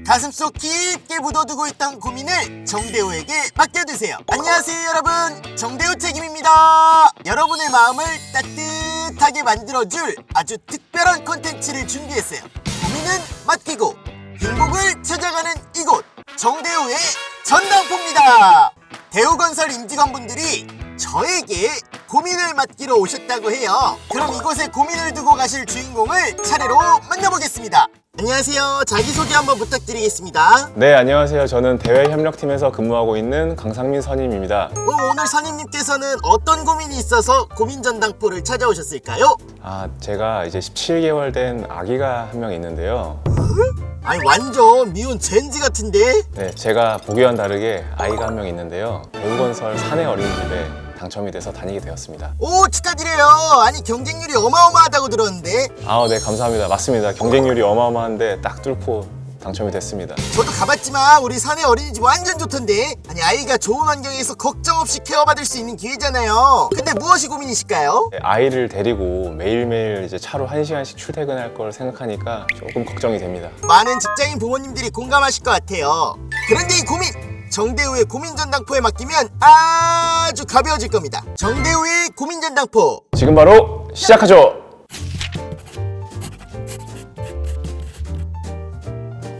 가슴속 깊게 묻어두고 있던 고민을 정대호에게 맡겨두세요. 안녕하세요 여러분, 정대호 책임입니다. 여러분의 마음을 따뜻하게 만들어줄 아주 특별한 콘텐츠를 준비했어요. 고민은 맡기고 행복을 찾아가는 이곳, 정대호의 전당포입니다. 대우건설 임직원분들이 저에게 고민을 맡기러 오셨다고 해요. 그럼 이곳에 고민을 두고 가실 주인공을 차례로 만나보겠습니다. 안녕하세요. 자기소개 한번 부탁드리겠습니다. 네, 안녕하세요. 저는 대외협력팀에서 근무하고 있는 강상민 선임입니다. 오늘 선임님께서는 어떤 고민이 있어서 고민전당포를 찾아오셨을까요? 제가 이제 17개월 된 아기가 한 명 있는데요. 아니 완전 미운 젠지 같은데? 네, 제가 보기와는 다르게 아이가 한 명 있는데요. 대우건설 사내 어린이집에 당첨이 돼서 다니게 되었습니다. 오, 축하드려요. 아니 경쟁률이 어마어마하다고 들었는데. 네, 감사합니다. 맞습니다. 경쟁률이 어마어마한데 딱 뚫고 당첨이 됐습니다. 저도 가봤지만 우리 사내 어린이집 완전 좋던데. 아니 아이가 좋은 환경에서 걱정 없이 케어받을 수 있는 기회잖아요. 근데 무엇이 고민이실까요? 네, 아이를 데리고 매일매일 이제 차로 1시간씩 출퇴근할 걸 생각하니까 조금 걱정이 됩니다. 많은 직장인 부모님들이 공감하실 것 같아요. 그런데 이 고민, 정대우의 고민전당포에 맡기면 아주 가벼워질 겁니다. 정대우의 고민전당포, 지금 바로 시작하죠!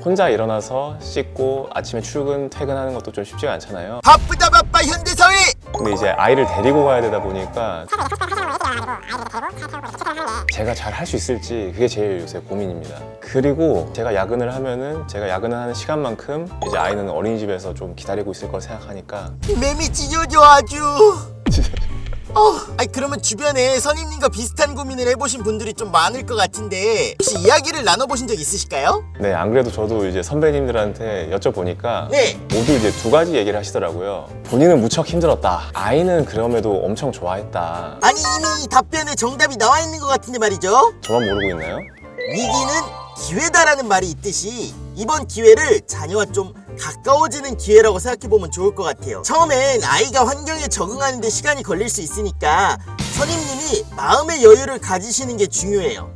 혼자 일어나서 씻고 아침에 출근, 퇴근하는 것도 좀 쉽지가 않잖아요. 바쁘다 바빠 현대사회. 근데 이제 아이를 데리고 가야 되다 보니까 제가 잘 할 수 있을지 그게 제일 요새 고민입니다. 그리고 제가 야근을 하면은 제가 야근을 하는 시간만큼 이제 아이는 어린이집에서 좀 기다리고 있을 걸 생각하니까 매미 찢어져 아주. 아니 그러면 주변에 선임님과 비슷한 고민을 해보신 분들이 좀 많을 것 같은데 혹시 이야기를 나눠보신 적 있으실까요? 네, 안 그래도 저도 이제 선배님들한테 여쭤보니까 네. 모두 이제 두 가지 얘기를 하시더라고요. 본인은 무척 힘들었다. 아이는 그럼에도 엄청 좋아했다. 아니 이미 답변에 정답이 나와 있는 것 같은데 말이죠. 저만 모르고 있나요? 위기는 기회다라는 말이 있듯이 이번 기회를 자녀와 좀 가까워지는 기회라고 생각해보면 좋을 것 같아요. 처음엔 아이가 환경에 적응하는 데 시간이 걸릴 수 있으니까 선임님이 마음의 여유를 가지시는 게 중요해요.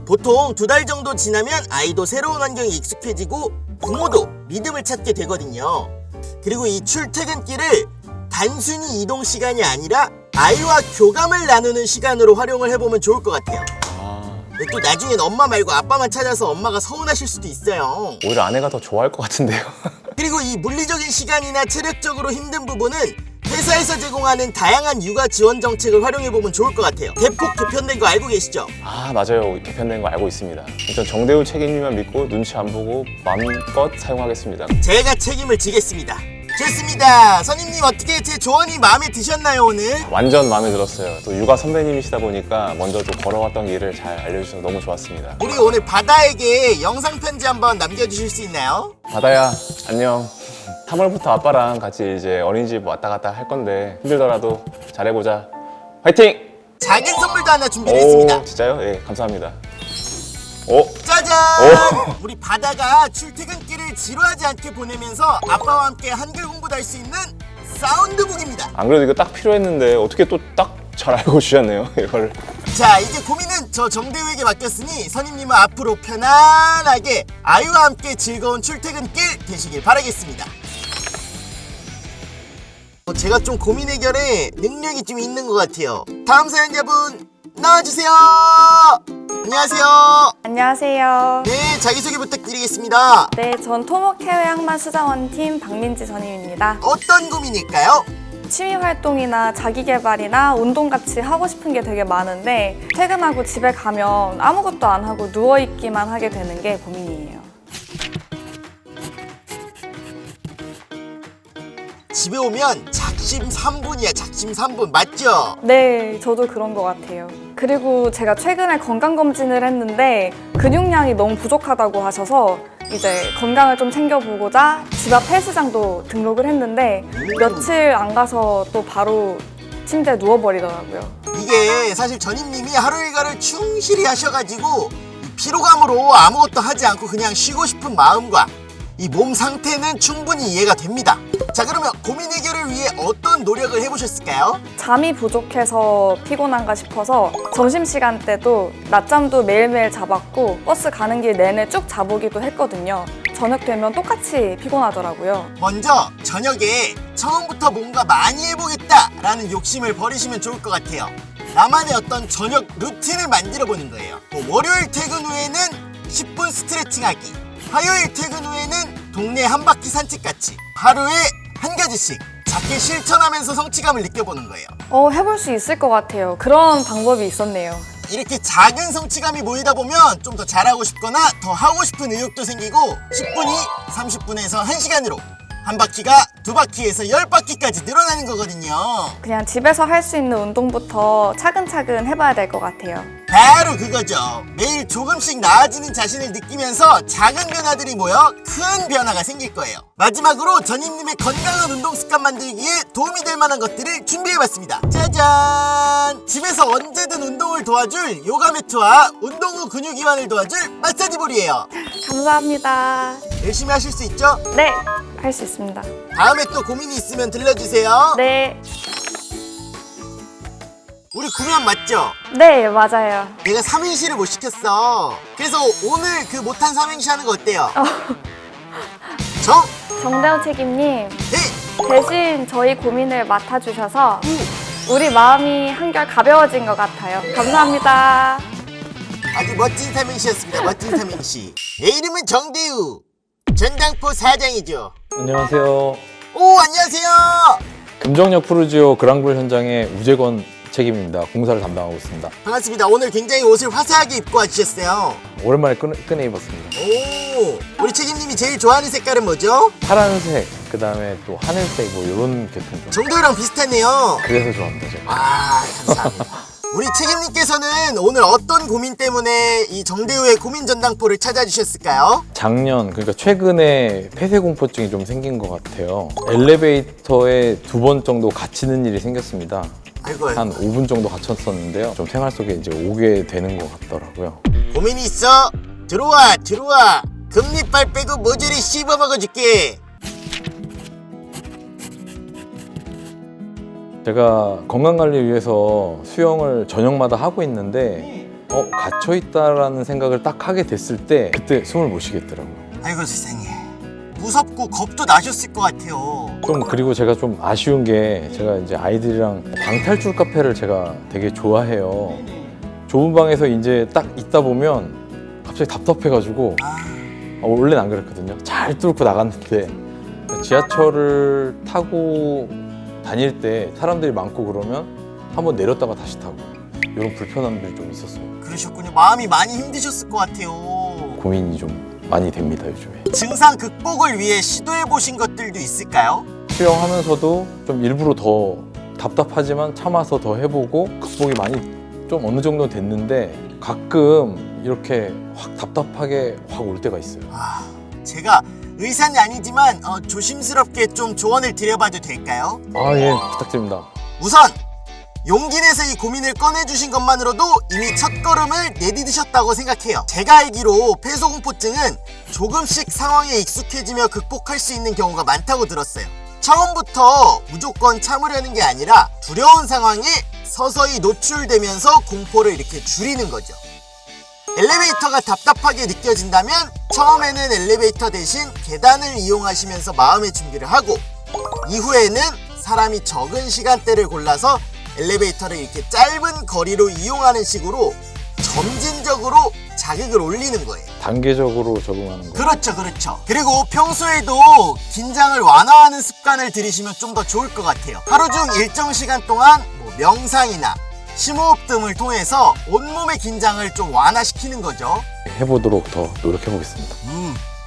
보통 2달 정도 지나면 아이도 새로운 환경에 익숙해지고 부모도 리듬을 찾게 되거든요. 그리고 이 출퇴근길을 단순히 이동 시간이 아니라 아이와 교감을 나누는 시간으로 활용을 해보면 좋을 것 같아요. 또 나중엔 엄마 말고 아빠만 찾아서 엄마가 서운하실 수도 있어요. 오히려 아내가 더 좋아할 것 같은데요. 그리고 이 물리적인 시간이나 체력적으로 힘든 부분은 회사에서 제공하는 다양한 육아 지원 정책을 활용해보면 좋을 것 같아요. 대폭 개편된 거 알고 계시죠? 맞아요. 개편된 거 알고 있습니다. 일단 정대우 책임님만 믿고 눈치 안 보고 마음껏 사용하겠습니다. 제가 책임을 지겠습니다. 좋습니다. 선임님 어떻게 제 조언이 마음에 드셨나요 오늘? 완전 마음에 들었어요. 또 육아 선배님이시다 보니까 먼저 또 걸어왔던 길을 잘 알려주셔서 너무 좋았습니다. 우리 오늘 바다에게 영상 편지 한번 남겨주실 수 있나요? 바다야, 안녕. 3월부터 아빠랑 같이 이제 어린이집 왔다 갔다 할 건데 힘들더라도 잘해보자. 화이팅! 작은 선물도 하나 준비했습니다. 진짜요? 예, 감사합니다. 짜잔! 오! 우리 바다가 출퇴근길을 지루하지 않게 보내면서 아빠와 함께 한글 공부도 할 수 있는 사운드북입니다. 안 그래도 이거 딱 필요했는데 어떻게 또 딱 잘 알고 주셨네요, 이걸. 자, 이제 고민은 저 정대우에게 맡겼으니 선임님은 앞으로 편안하게 아이와 함께 즐거운 출퇴근길 되시길 바라겠습니다. 제가 좀 고민 해결에 능력이 좀 있는 것 같아요. 다음 사연자분 나와주세요. 안녕하세요. 안녕하세요. 네, 자기소개 부탁드리겠습니다. 네, 전 토목 해외 항만 수자원팀 박민지 선임입니다. 어떤 고민일까요? 취미 활동이나 자기 개발이나 운동 같이 하고 싶은 게 되게 많은데 퇴근하고 집에 가면 아무것도 안 하고 누워 있기만 하게 되는 게 고민이에요. 집에 오면 작심 3분이야. 작심 3분 맞죠? 네, 저도 그런 것 같아요. 그리고 제가 최근에 건강검진을 했는데 근육량이 너무 부족하다고 하셔서 이제 건강을 좀 챙겨보고자 집 앞 헬스장도 등록을 했는데 며칠 안 가서 또 바로 침대에 누워버리더라고요. 이게 사실 전임님이 하루 일과를 충실히 하셔가지고 피로감으로 아무것도 하지 않고 그냥 쉬고 싶은 마음과 이 몸 상태는 충분히 이해가 됩니다. 자, 그러면 고민 해결을 위해 어떤 노력을 해보셨을까요? 잠이 부족해서 피곤한가 싶어서 점심시간 때도 낮잠도 매일매일 자봤고 버스 가는 길 내내 쭉 자보기도 했거든요. 저녁 되면 똑같이 피곤하더라고요. 먼저 저녁에 처음부터 뭔가 많이 해보겠다라는 욕심을 버리시면 좋을 것 같아요. 나만의 어떤 저녁 루틴을 만들어 보는 거예요. 뭐 월요일 퇴근 후에는 10분 스트레칭하기, 화요일 퇴근 후에는 동네 한 바퀴 산책같이 하루에 한 가지씩 작게 실천하면서 성취감을 느껴보는 거예요. 해볼 수 있을 것 같아요. 그런 방법이 있었네요. 이렇게 작은 성취감이 모이다 보면 좀 더 잘하고 싶거나 더 하고 싶은 의욕도 생기고 10분이 30분에서 1시간으로 한 바퀴가 2바퀴에서 10바퀴까지 늘어나는 거거든요. 그냥 집에서 할 수 있는 운동부터 차근차근 해봐야 될 것 같아요. 바로 그거죠. 매일 조금씩 나아지는 자신을 느끼면서 작은 변화들이 모여 큰 변화가 생길 거예요. 마지막으로 전임님의 건강한 운동 습관 만들기에 도움이 될 만한 것들을 준비해봤습니다. 짜잔! 집에서 언제든 운동을 도와줄 요가 매트와 운동 후 근육 이완을 도와줄 마사지 볼이에요. 감사합니다. 열심히 하실 수 있죠? 네, 할 수 있습니다. 다음에 또 고민이 있으면 들려주세요. 네, 우리 구면 맞죠? 네, 맞아요. 내가 삼행시를 못 시켰어. 그래서 오늘 그 못한 삼행시 하는 거 어때요? 정, 정대훈 책임님, 대, 대신 저희 고민을 맡아주셔서 우리 마음이 한결 가벼워진 것 같아요. 감사합니다. 아주 멋진 삼행시였습니다. 멋진 삼행시. 내 이름은 정대우. 전당포 사장이죠. 안녕하세요. 오, 안녕하세요. 금정역 푸르지오 그랑블 현장의 우재건 책임입니다. 공사를 담당하고 있습니다. 반갑습니다. 오늘 굉장히 옷을 화사하게 입고 와주셨어요. 오랜만에 끈에 입었습니다. 오, 우리 책임님이 제일 좋아하는 색깔은 뭐죠? 파란색, 그 다음에 또 하늘색 뭐 이런 계통 좀. 정대우랑 비슷하네요. 그래서 좋아합니다. 제가. 아, 감사합니다. 우리 책임님께서는 오늘 어떤 고민 때문에 이 정대우의 고민 전당포를 찾아주셨을까요? 작년, 그러니까 최근에 폐쇄공포증이 좀 생긴 것 같아요. 엘리베이터에 2번 정도 갇히는 일이 생겼습니다. 아이고, 한 5분 정도 갇혔었는데요. 좀 생활 속에 이제 오게 되는 것 같더라고요. 고민이 있어? 들어와, 들어와. 금리빨 빼고 모조리 씹어 먹어줄게. 제가 건강관리를 위해서 수영을 저녁마다 하고 있는데 갇혀있다라는 생각을 딱 하게 됐을 때 그때 숨을 못 쉬겠더라고요. 아이고 세상에. 무섭고 겁도 나셨을 것 같아요. 좀 그리고 제가 좀 아쉬운 게 제가 이제 아이들이랑 방탈출 카페를 제가 되게 좋아해요. 좁은 방에서 이제 딱 있다 보면 갑자기 답답해가지고 원래는 안 그랬거든요. 잘 뚫고 나갔는데 지하철을 타고 다닐 때 사람들이 많고 그러면 한번 내렸다가 다시 타고 이런 불편함들이 좀 있었어요. 그러셨군요. 마음이 많이 힘드셨을 것 같아요. 고민이 좀 많이 됩니다, 요즘에. 증상 극복을 위해 시도해보신 것들도 있을까요? 수영하면서도 좀 일부러 더 답답하지만 참아서 더 해보고 극복이 많이 좀 어느 정도 됐는데 가끔 이렇게 확 답답하게 확 올 때가 있어요. 제가 의사는 아니지만 조심스럽게 좀 조언을 드려봐도 될까요? 예, 부탁드립니다. 우선 용기 내서 이 고민을 꺼내주신 것만으로도 이미 첫걸음을 내디디셨다고 생각해요. 제가 알기로 폐소공포증은 조금씩 상황에 익숙해지며 극복할 수 있는 경우가 많다고 들었어요. 처음부터 무조건 참으려는 게 아니라 두려운 상황에 서서히 노출되면서 공포를 이렇게 줄이는 거죠. 엘리베이터가 답답하게 느껴진다면 처음에는 엘리베이터 대신 계단을 이용하시면서 마음의 준비를 하고 이후에는 사람이 적은 시간대를 골라서 엘리베이터를 이렇게 짧은 거리로 이용하는 식으로 점진적으로 자극을 올리는 거예요. 단계적으로 적응하는 거. 그렇죠, 그렇죠. 그리고 평소에도 긴장을 완화하는 습관을 들이시면 좀 더 좋을 것 같아요. 하루 중 일정 시간 동안 명상이나 심호흡 등을 통해서 온몸의 긴장을 좀 완화시키는 거죠. 해보도록 더 노력해보겠습니다.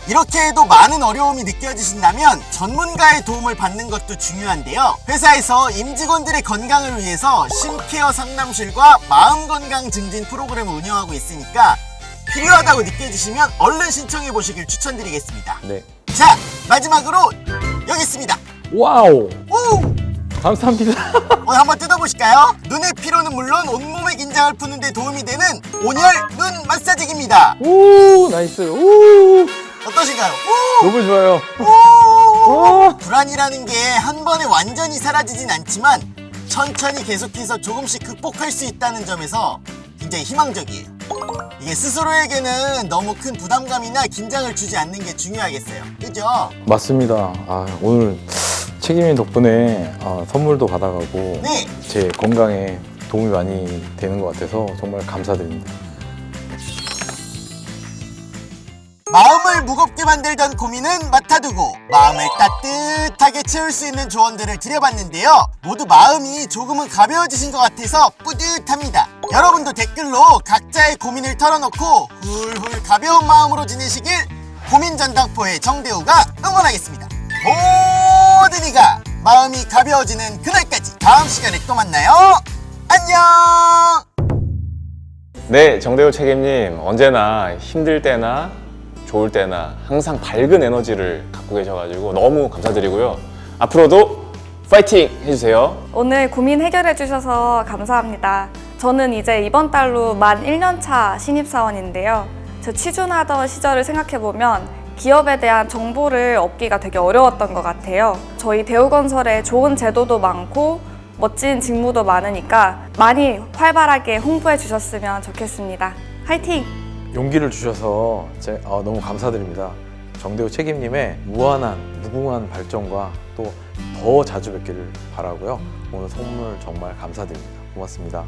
이렇게 해도 많은 어려움이 느껴지신다면 전문가의 도움을 받는 것도 중요한데요. 회사에서 임직원들의 건강을 위해서 심케어 상담실과 마음건강 증진 프로그램을 운영하고 있으니까 필요하다고 느껴지시면 얼른 신청해 보시길 추천드리겠습니다. 네. 자, 마지막으로 여기 있습니다. 와우! 오! 감사합니다. 오늘 한번 뜯어보실까요? 눈의 피로는 물론 온몸의 긴장을 푸는 데 도움이 되는 온열 눈 마사지기입니다. 오, 나이스. 오, 어떠신가요? 너무 좋아요. 오! 불안이라는 게 한 번에 완전히 사라지진 않지만 천천히 계속해서 조금씩 극복할 수 있다는 점에서 굉장히 희망적이에요. 이게 스스로에게는 너무 큰 부담감이나 긴장을 주지 않는 게 중요하겠어요. 그죠? 맞습니다. 오늘 책임님 덕분에 선물도 받아가고 네. 제 건강에 도움이 많이 되는 것 같아서 정말 감사드립니다. 마음을 무겁게 만들던 고민은 맡아두고 마음을 따뜻하게 채울 수 있는 조언들을 드려봤는데요. 모두 마음이 조금은 가벼워지신 것 같아서 뿌듯합니다. 여러분도 댓글로 각자의 고민을 털어놓고 훌훌 가벼운 마음으로 지내시길 고민전당포의 정대우가 응원하겠습니다. 모든 이가 마음이 가벼워지는 그날까지 다음 시간에 또 만나요. 안녕. 네, 정대우 책임님 언제나 힘들 때나 좋을 때나 항상 밝은 에너지를 갖고 계셔가지고 너무 감사드리고요. 앞으로도 파이팅 해주세요. 오늘 고민 해결해 주셔서 감사합니다. 저는 이제 이번 달로 만 1년차 신입사원인데요. 저 취준하던 시절을 생각해보면 기업에 대한 정보를 얻기가 되게 어려웠던 것 같아요. 저희 대우건설에 좋은 제도도 많고 멋진 직무도 많으니까 많이 활발하게 홍보해 주셨으면 좋겠습니다. 화이팅! 용기를 주셔서 너무 감사드립니다. 정대우 책임님의 무한한 무궁한 발전과 또 더 자주 뵙기를 바라고요. 오늘 선물 정말 감사드립니다. 고맙습니다.